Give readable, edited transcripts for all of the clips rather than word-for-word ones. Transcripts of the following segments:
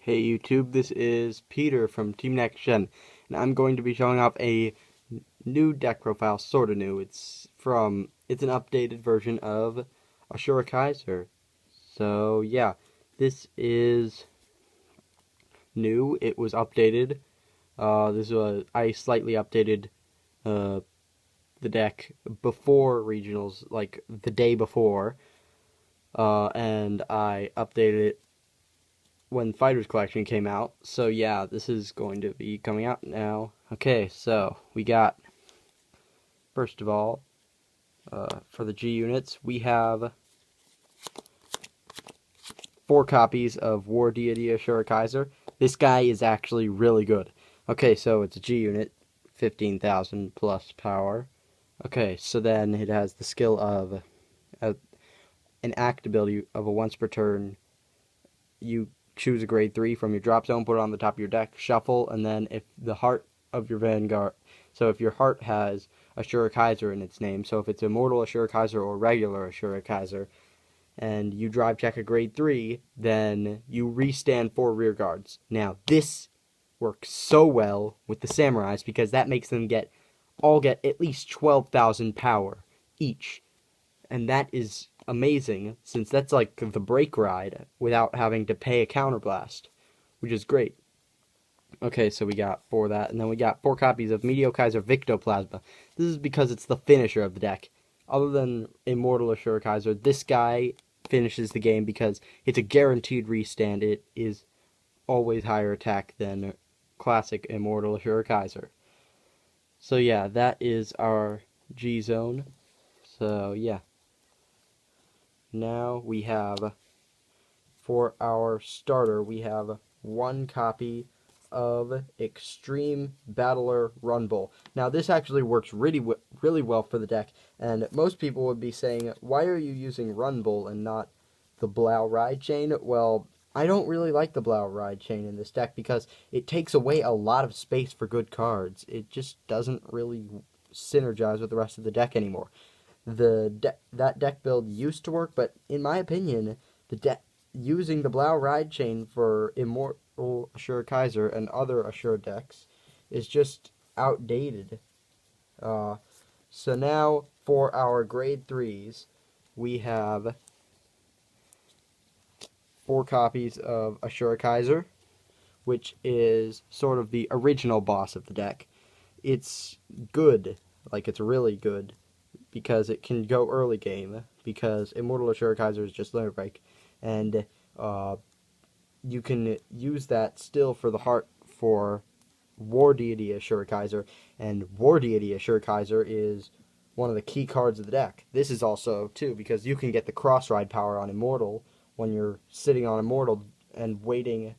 Hey YouTube, this is Peter from Team Next Gen, and I'm going to be showing off a new deck profile, sorta new. It's an updated version of Asura Kaiser. So yeah, this is new. It was updated. I slightly updated uh, the deck before regionals, like the day before, and I updated it when Fighters Collection came out. So yeah, this is going to be coming out now. Okay, so we got, first of all, for the G units, we have 4 copies of War Deity Asura Kaiser. This guy is actually really good. Okay, so it's a G unit, 15,000 plus power. Okay, so then it has the skill of an act ability of a once per turn. You choose a grade 3 from your drop zone, put it on the top of your deck, shuffle, and then if the heart of your Vanguard, so if your heart has Asura Kaiser in its name, so if it's Immortal Asura Kaiser or regular Asura Kaiser, and you drive check a grade 3, then you restand 4 rear guards. Now, this works so well with the Samurais because that makes them all get at least 12,000 power each. And that is amazing, since that's like the brake ride without having to pay a counterblast, which is great. Okay, so we got 4 of that, and then we got 4 copies of Meteor Kaiser Victoplasma. This is because it's the finisher of the deck. Other than Immortal Asura Kaiser, this guy finishes the game because it's a guaranteed restand. It is always higher attack than classic Immortal Asura Kaiser. So yeah, that is our G zone. So yeah. Now we have, for our starter, we have 1 copy of Extreme Battler Runbull. Now this actually works really well for the deck, and most people would be saying, why are you using Runbull and not the Blau Ride Chain? Well, I don't really like the Blau Ride Chain in this deck because it takes away a lot of space for good cards. It just doesn't really synergize with the rest of the deck anymore. That deck build used to work, but in my opinion, using the Blau Ride Chain for Immortal Asura Kaiser and other Asura decks is just outdated. So now for our grade 3s, we have 4 copies of Asura Kaiser, which is sort of the original boss of the deck. It's good, like it's really good, because it can go early game, because Immortal Asura Kaiser is just limit break, and you can use that still for the heart for War Deity Asura Kaiser, and War Deity Asura Kaiser is one of the key cards of the deck. This is also, too, because you can get the cross ride power on Immortal when you're sitting on Immortal and waiting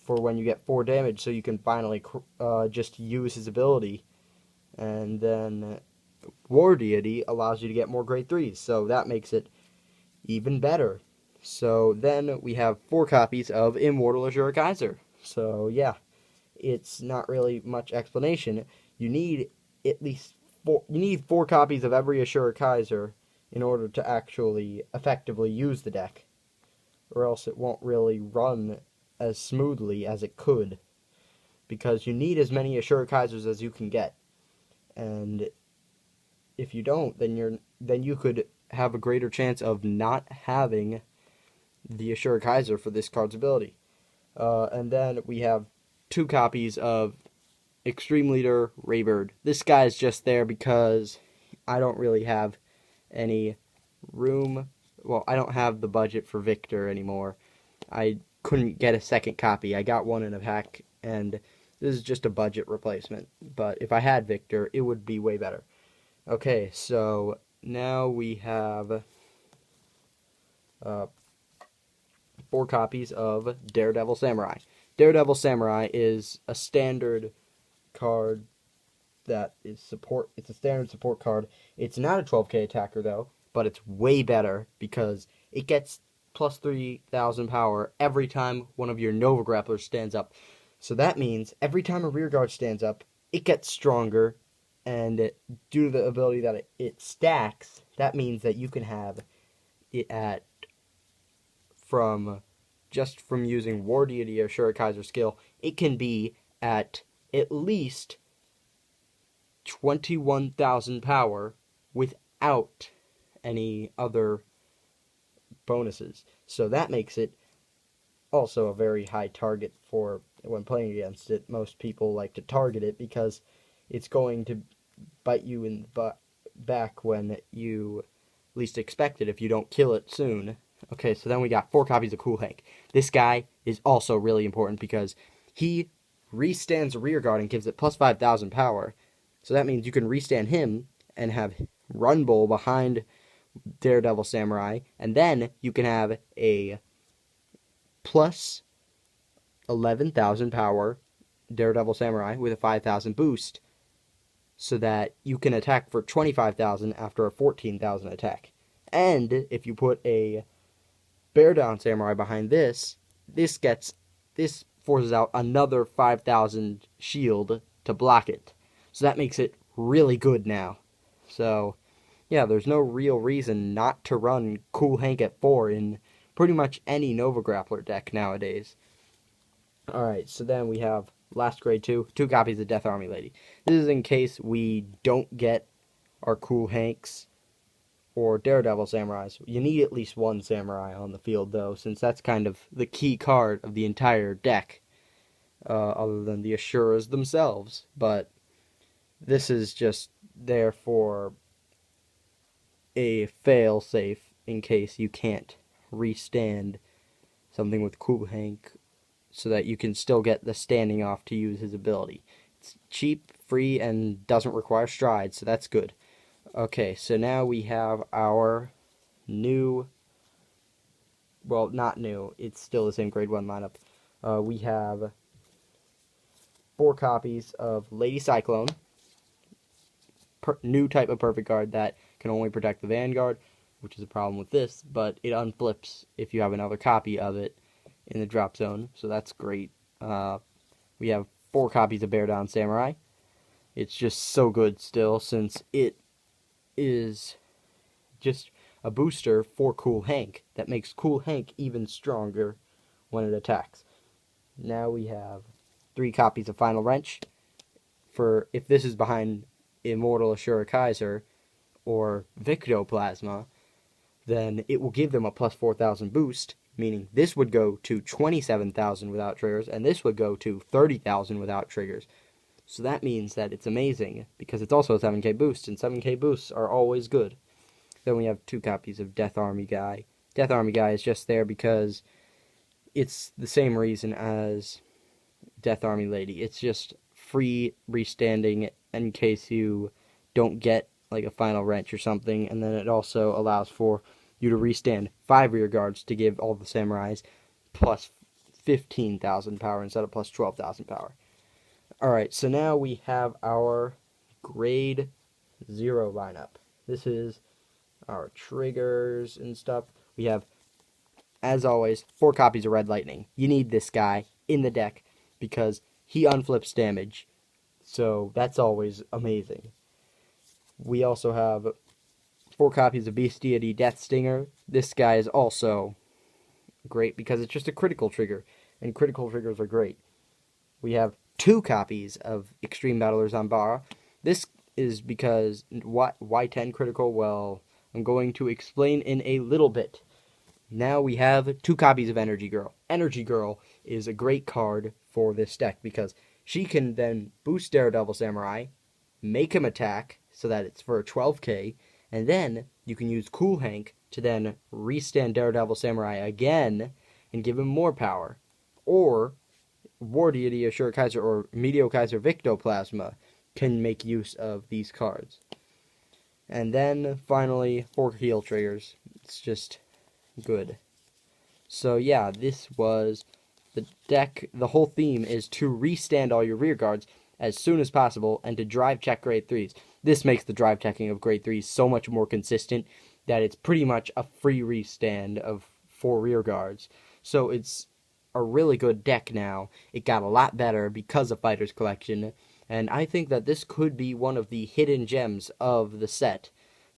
for when you get 4 damage, so you can finally just use his ability, and then War Deity allows you to get more grade 3s, so that makes it even better. So then we have 4 copies of Immortal Asura Kaiser. So yeah, it's not really much explanation. You need at least 4 copies of every Asura Kaiser in order to actually effectively use the deck, or else it won't really run as smoothly as it could, because you need as many Asura Kaisers as you can get, and if you don't, then you could have a greater chance of not having the Asura Kaiser for this card's ability. And then we have 2 copies of Extreme Leader Raybird. This guy is just there because I don't really have any room. Well, I don't have the budget for Victor anymore. I couldn't get a second copy. I got one in a pack, and this is just a budget replacement. But if I had Victor, it would be way better. Okay, so now we have 4 copies of Daredevil Samurai. Daredevil Samurai is a standard card that is support. It's a standard support card. It's not a 12k attacker though, but it's way better because it gets plus 3,000 power every time one of your Nova Grapplers stands up. So that means every time a rear guard stands up, it gets stronger. And due to the ability that it stacks, that means that you can have it at from just from using War Deity or Asura Kaiser skill, it can be at least 21,000 power without any other bonuses. So that makes it also a very high target for when playing against it. Most people like to target it because it's going to bite you in the back when you least expect it if you don't kill it soon. Okay, so then we got 4 copies of Cool Hank. This guy is also really important because he restands a rear guard and gives it plus 5,000 power. So that means you can restand him and have Run Bull behind Daredevil Samurai, and then you can have a plus 11,000 power Daredevil Samurai with a 5,000 boost, so that you can attack for 25,000 after a 14,000 attack. And if you put a Bear Down Samurai behind this forces out another 5,000 shield to block it. So that makes it really good now. So yeah, there's no real reason not to run Cool Hank at 4 in pretty much any Nova Grappler deck nowadays. Alright, so then we have last grade 2 copies of Death Army Lady. This is in case we don't get our Cool Hanks or Daredevil Samurais. You need at least one Samurai on the field, though, since that's kind of the key card of the entire deck, other than the Asuras themselves. But this is just there for a fail-safe in case you can't restand something with Cool Hank, so that you can still get the standing off to use his ability. It's cheap, free, and doesn't require stride, so that's good. Okay, so now we have our new, well, not new, it's still the same grade 1 lineup. We have 4 copies of Lady Cyclone, new type of perfect guard that can only protect the Vanguard, which is a problem with this, but it unflips if you have another copy of it in the drop zone, so that's great. We have 4 copies of Bear Down Samurai. It's just so good still, since it is just a booster for Cool Hank that makes Cool Hank even stronger when it attacks. Now we have 3 copies of Final Wrench. For if this is behind Immortal Asura Kaiser or Victoplasma, then it will give them a plus 4,000 boost, meaning this would go to 27,000 without triggers, and this would go to 30,000 without triggers. So that means that it's amazing, because it's also a 7k boost, and 7k boosts are always good. Then we have 2 copies of Death Army Guy. Death Army Guy is just there because it's the same reason as Death Army Lady. It's just free restanding in case you don't get like a Final Wrench or something, and then it also allows for you to restand 5 rear guards to give all the samurais plus 15,000 power instead of plus 12,000 power. Alright, so now we have our grade 0 lineup. This is our triggers and stuff. We have, as always, 4 copies of Red Lightning. You need this guy in the deck because he unflips damage, so that's always amazing. We also have 4 copies of Beast Deity Death Stinger. This guy is also great because it's just a critical trigger, and critical triggers are great. We have 2 copies of Extreme Battler Zambara. This is because why 10 critical? Well, I'm going to explain in a little bit. Now we have 2 copies of Energy Girl. Energy Girl is a great card for this deck because she can then boost Daredevil Samurai, make him attack so that it's for a 12k, and then you can use Cool Hank to then restand Daredevil Samurai again and give him more power. Or War Deity, Asura Kaiser, or Meteor Kaiser Victoplasma can make use of these cards. And then, finally, 4 heal triggers. It's just good. So yeah, this was the deck. The whole theme is to restand all your rear guards as soon as possible and to drive check grade 3s. This makes the drive checking of grade 3s so much more consistent that it's pretty much a free restand of 4 rear guards. So it's a really good deck now. It got a lot better because of Fighter's Collection, and I think that this could be one of the hidden gems of the set.